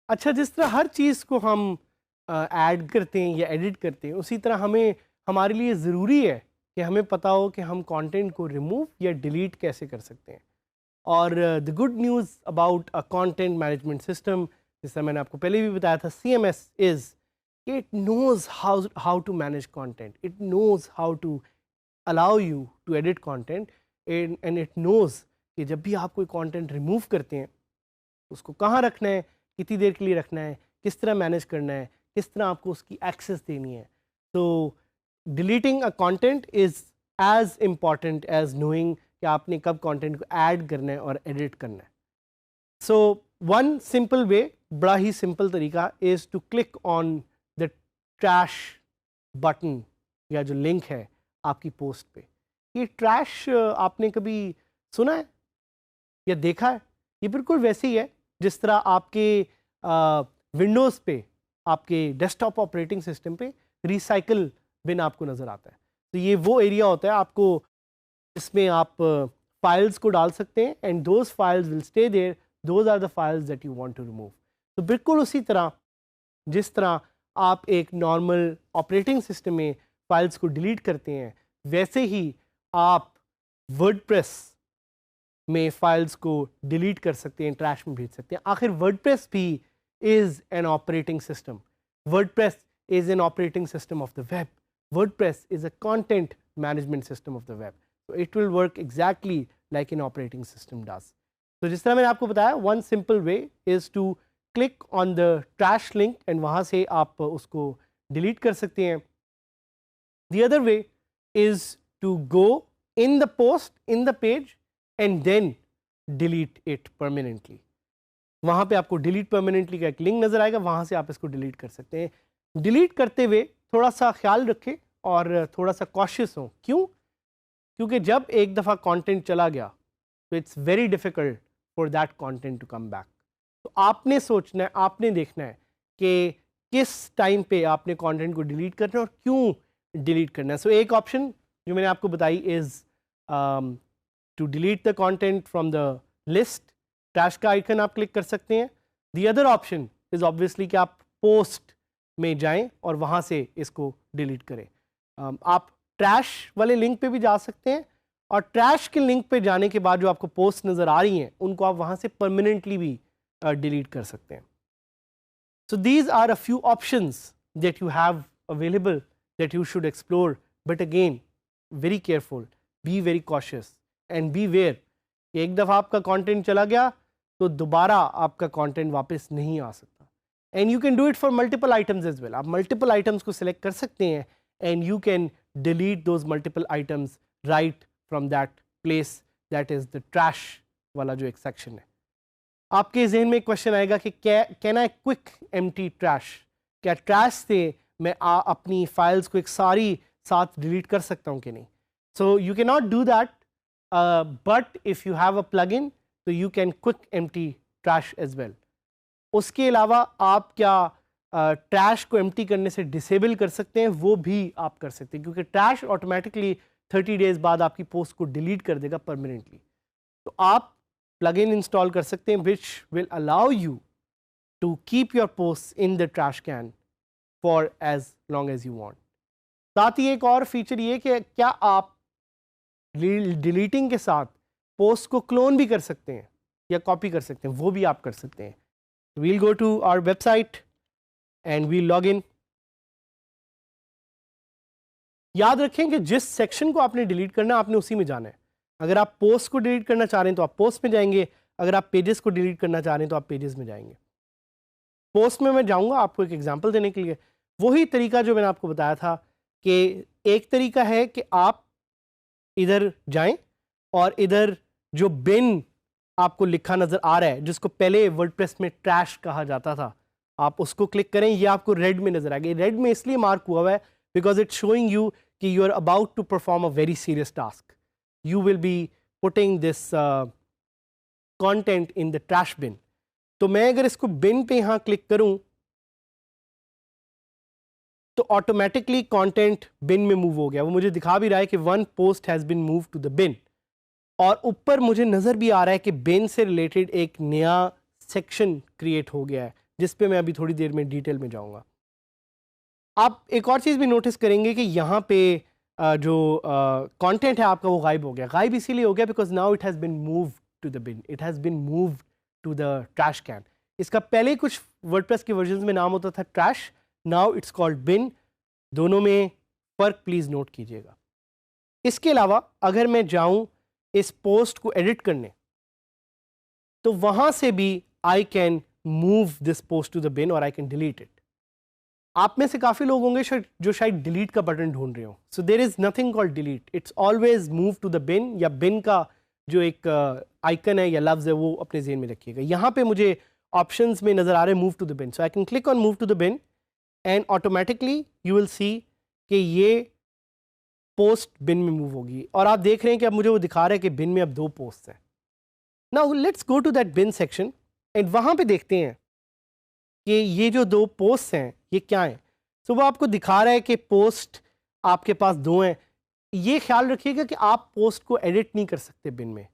अच्छा, जिस तरह हर चीज़ को हम ऐड करते हैं या एडिट करते हैं, उसी तरह हमारे लिए ज़रूरी है कि हमें पता हो कि हम कंटेंट को रिमूव या डिलीट कैसे कर सकते हैं। और the good news about a content management system, जैसा मैंने आपको पहले भी बताया था, CMS is it knows how to manage content, it knows how to allow you to edit content, and it knows कि जब भी आप कोई कंटेंट रिमूव करते हैं उसको कहाँ रखना है, कितनी देर के लिए रखना है, किस तरह मैनेज करना है, किस तरह आपको उसकी एक्सेस देनी है। तो deleting a content is as important as knowing कि आपने कब कंटेंट को ऐड करना है और एडिट करना है। सो वन सिंपल वे, बड़ा ही सिंपल तरीका, is to click on the trash button या जो लिंक है आपकी पोस्ट पे। ये ट्रैश आपने कभी सुना है या देखा है? ये बिल्कुल वैसे ही है जिस तरह आपके विंडोज़ पे, आपके डेस्कटॉप ऑपरेटिंग सिस्टम पे रिसाइकल बिन आपको नज़र आता है। तो ये वो एरिया होता है आपको इसमें आप फाइल्स को डाल सकते हैं, and those files will stay there, those are the files that you want to remove. तो बिल्कुल उसी तरह जिस तरह आप एक नॉर्मल ऑपरेटिंग सिस्टम में फाइल्स को डिलीट करते हैं, वैसे ही आप वर्डप्रेस में फाइल्स को डिलीट कर सकते हैं, ट्रैश में भेज सकते हैं। आखिर वर्डप्रेस भी is an operating system, WordPress is an operating system of the web, WordPress is a content management system of the web, so it will work exactly like an operating system does. तो जिस तरह मैंने आपको बताया, one simple way is to click on the trash link and वहाँ से आप उसको delete कर सकते हैं. The other way is to go in the post, in the page and then delete it permanently. वहाँ पे आपको delete permanently का एक लिंक नज़र आएगा, वहाँ से आप इसको delete कर सकते हैं. delete करते हुए थोड़ा सा ख्याल रखें और थोड़ा सा cautious हों. क्यों? क्योंकि जब एक दफ़ा कंटेंट चला गया तो it's very difficult for that content to come back. तो आपने सोचना है, आपने देखना है कि किस टाइम पे आपने कंटेंट को डिलीट करना है और क्यों डिलीट करना है। सो एक ऑप्शन जो मैंने आपको बताई is to delete the content from the list, trash का आइकन आप क्लिक कर सकते हैं। The other option is obviously कि आप पोस्ट में जाएं और वहाँ से इसको डिलीट करें। आप ट्रैश वाले लिंक पे भी जा सकते हैं और ट्रैश के लिंक पे जाने के बाद जो आपको पोस्ट नज़र आ रही हैं उनको आप वहाँ से परमानेंटली भी डिलीट कर सकते हैं। So these are a few options that you have available that you should explore, but again very careful, be very cautious and beware. एक दफ़ा आपका कंटेंट चला गया तो दोबारा आपका कंटेंट वापस नहीं आ सकता। And you can do it for multiple items as well. आप मल्टीपल आइटम्स को सिलेक्ट कर सकते हैं and you can delete those multiple items right from that place, that is the trash वाला जो एक सेक्शन है। आपके जहन में एक क्वेश्चन आएगा कि can I quick empty trash, क्या ट्रैश से मैं अपनी फाइल्स को एक सारी साथ डिलीट कर सकता हूँ कि नहीं। So you can not do that, but if you have a plugin तो you can quick empty trash as well. उसके अलावा आप क्या ट्रैश को एम्प्टी करने से डिसेबल कर सकते हैं, वो भी आप कर सकते हैं, क्योंकि ट्रैश ऑटोमेटिकली 30 डेज बाद आपकी पोस्ट को डिलीट कर देगा परमानेंटली। तो आप प्लगइन इंस्टॉल कर सकते हैं which will allow you to keep your post in the trash can for as long as you want. साथ ही एक और फीचर ये कि क्या आप डिलीटिंग के साथ पोस्ट को क्लोन भी कर सकते हैं या कॉपी कर सकते हैं, वो भी आप कर सकते हैं। We'll go to our website and we log in. याद रखें कि जिस सेक्शन को आपने डिलीट करना है आपने उसी में जाना है। अगर आप पोस्ट को डिलीट करना चाह रहे हैं तो आप पोस्ट में जाएंगे, अगर आप पेजेस को डिलीट करना चाह रहे हैं तो आप पेजेस में जाएंगे। पोस्ट में मैं जाऊंगा आपको एक एग्जांपल देने के लिए। वही तरीका जो मैंने आपको बताया था कि एक तरीका है कि आप इधर जाएं और इधर जो बिन आपको लिखा नज़र आ रहा है, जिसको पहले वर्डप्रेस में ट्रैश कहा जाता था, आप उसको क्लिक करें। ये आपको रेड में नजर आएगा। रेड में इसलिए मार्क हुआ है बिकॉज इट्स शोइंग यू कि you are about to perform a very serious task. you will be putting this content in the trash bin. तो मैं अगर इसको bin पे यहाँ क्लिक करूँ तो ऑटोमेटिकली कंटेंट बिन में मूव हो गया. वो मुझे दिखा भी रहा है कि one post has been move to the bin, और ऊपर मुझे नज़र भी आ रहा है कि बिन से रिलेटेड एक नया सेक्शन क्रिएट हो गया है, जिस पे मैं अभी थोड़ी देर में डिटेल में जाऊंगा. आप एक और चीज़ भी नोटिस करेंगे कि यहाँ पे जो कंटेंट है आपका वो गायब हो गया. गायब इसीलिए हो गया because now it has been move to the bin, it has been move to the trash can. इसका पहले कुछ वर्डप्रेस के वर्जन में नाम होता था ट्रैश, नाउ इट्स कॉल्ड बिन. दोनों में फ़र्क प्लीज़ नोट कीजिएगा. इसके अलावा अगर मैं जाऊं इस पोस्ट को एडिट करने, तो वहां से भी I can move this post to the bin और आई कैन डिलीट इट. आप में से काफ़ी लोग होंगे जो शायद डिलीट का बटन ढूंढ रहे हो. So there is nothing called delete, it's always move to the bin, या बिन का जो एक आइकन है या लफ्ज़ है वो अपने ज़हन में रखिएगा. यहाँ पे मुझे ऑप्शंस में नज़र आ रहे हैं move to the bin, so I can click on move to the bin and automatically you will see कि ये पोस्ट बिन में मूव होगी. और आप देख रहे हैं कि अब मुझे वो दिखा रहा है कि बिन में अब 2 पोस्ट हैं. Now let's go to that bin section एंड वहाँ पे देखते हैं कि ये जो 2 पोस्ट हैं ये क्या हैं. सो वो आपको दिखा रहा है कि पोस्ट आपके पास 2 हैं. ये ख्याल रखिएगा कि आप पोस्ट को एडिट नहीं कर सकते बिन में,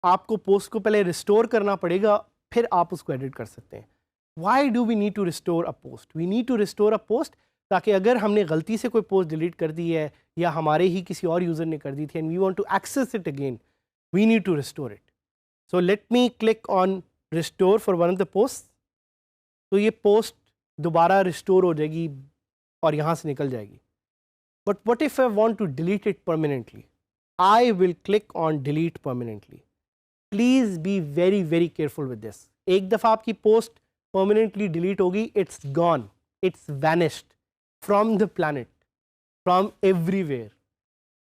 आपको पोस्ट को पहले रिस्टोर करना पड़ेगा, फिर आप उसको एडिट कर सकते हैं. Why do we need to restore a post? We need to restore a post ताकि अगर हमने गलती से कोई पोस्ट डिलीट कर दी है या हमारे ही किसी और यूज़र ने कर दी थी and we want to access it again, we need to restore it. So let me click on restore for one of the post. तो ये पोस्ट दोबारा रिस्टोर हो जाएगी और यहाँ से निकल जाएगी. But what if I want to delete it permanently? I will click on delete permanently. Please be very very careful with this. एक दफ़ा आपकी पोस्ट परमानेंटली डिलीट होगी, it's gone, it's vanished from the planet, from everywhere,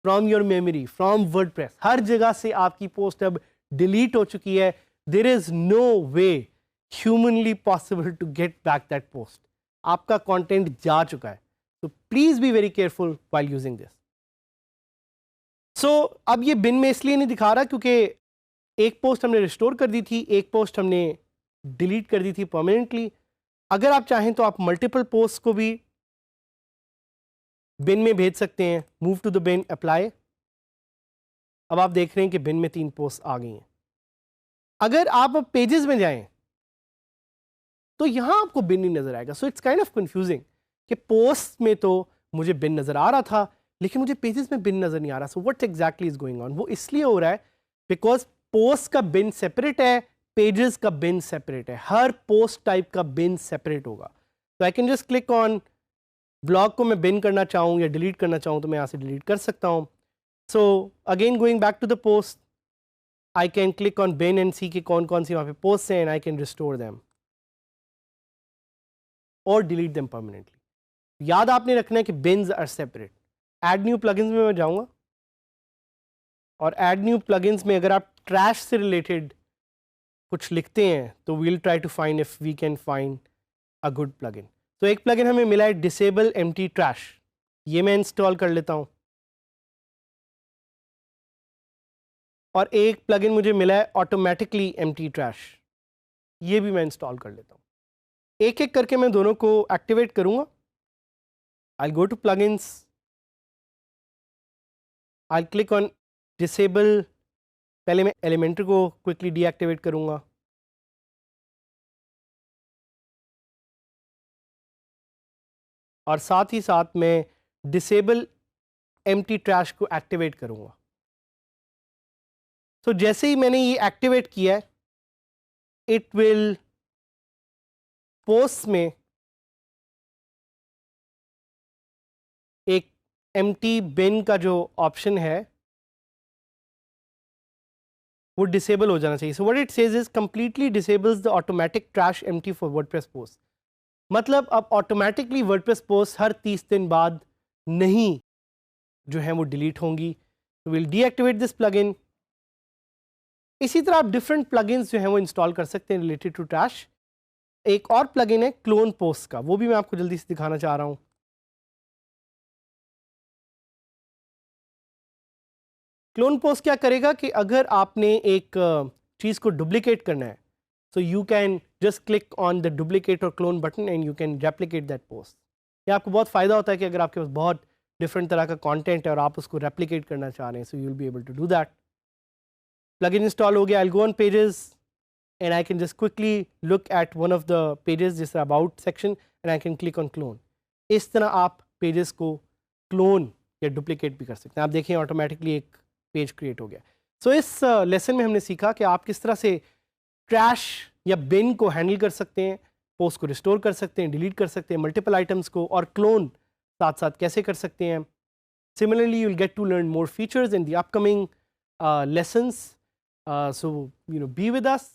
from your memory, from WordPress. हर जगह से आपकी post अब delete हो चुकी है. There is no way humanly possible to get back that post. आपका कंटेंट जा चुका है. तो please be very careful while using this. So अब ये बिन में इसलिए नहीं दिखा रहा क्योंकि एक पोस्ट हमने रिस्टोर कर दी थी, एक पोस्ट हमने डिलीट कर दी थी परमानेंटली. अगर आप चाहें तो आप मल्टीपल पोस्ट को भी बिन में भेज सकते हैं. Move to the bin, apply. अब आप देख रहे हैं कि बिन में 3 पोस्ट आ गई हैं. अगर आप अब पेजेस में जाएं तो यहां आपको बिन नहीं नजर आएगा. So it's kind of confusing कि पोस्ट में तो मुझे बिन नजर आ रहा था लेकिन मुझे पेजेस में बिन नजर नहीं आ रहा. So what exactly is going on? वो इसलिए हो रहा है बिकॉज पोस्ट का बिन सेपरेट है, पेजेस का बिन सेपरेट है. हर पोस्ट टाइप का बिन सेपरेट होगा. तो आई can just click on blog को मैं बिन करना चाहूँ या डिलीट करना चाहूँ तो मैं यहाँ से डिलीट कर सकता हूँ. So again going back to the post, I can click on bin and see कि कौन कौन सी वहाँ पे पोस्ट हैं and I can restore them or delete them permanently. याद आपने रखना है कि bins are separate. Add new plugins में मैं जाऊँगा और ऐड न्यू प्लगइन्स में अगर आप ट्रैश से रिलेटेड कुछ लिखते हैं तो we'll try to find if we can find a good plugin. तो एक प्लगइन हमें मिला है डिसेबल एम्प्टी ट्रैश. ये मैं इंस्टॉल कर लेता हूँ. और एक प्लगइन मुझे मिला है ऑटोमेटिकली एम्प्टी ट्रैश. ये भी मैं इंस्टॉल कर लेता हूँ. एक एक करके मैं दोनों को एक्टिवेट करूँगा. I go to plugins, I click on disable. पहले मैं एलिमेंटर को क्विकली डीएक्टिवेट करूँगा. और साथ ही साथ मैं डिसेबल एम्प्टी ट्रैश को एक्टिवेट करूँगा. तो जैसे ही मैंने ये एक्टिवेट किया है, इट विल पोस्ट में एक एम्प्टी बिन का जो ऑप्शन है वो डिसेबल हो जाना चाहिए. So what it says is completely disables the automatic trash empty for WordPress post. मतलब अब ऑटोमेटिकली वर्डप्रेस पोस्ट हर 30 दिन बाद नहीं जो है वो डिलीट होंगी. तो विल डीएक्टिवेट दिस प्लगइन. इसी तरह आप डिफरेंट प्लगइन्स जो हैं वो इंस्टॉल कर सकते हैं रिलेटेड टू ट्रैश. एक और प्लगइन है क्लोन पोस्ट का, वो भी मैं आपको जल्दी से दिखाना चाह रहा हूँ. क्लोन पोस्ट क्या करेगा कि अगर आपने एक चीज़ को डुप्लीकेट करना है, so you can just click on the duplicate और clone button and you can replicate that post. ये आपको बहुत फ़ायदा होता है कि अगर आपके पास बहुत डिफरेंट तरह का कंटेंट है और आप उसको रेप्लिकेट करना चाह रहे हैं, so you will be able to do that. Plugin install हो गया, I will go on pages and I can just quickly look at one of the pages जैसे about section and I can click on clone. इस तरह आप pages को clone या duplicate भी कर सकते हैं। आप देखें ऑटोमेटिकली एक पेज क्रिएट हो गया। सो इस लेसन में हमने सीखा कि आप किस तरह से ट्रैश या बिन को हैंडल कर सकते हैं, पोस्ट को रिस्टोर कर सकते हैं, डिलीट कर सकते हैं, मल्टीपल आइटम्स को, और क्लोन साथ साथ कैसे कर सकते हैं। Similarly you will get to learn more features in the upcoming lessons, so bee with us.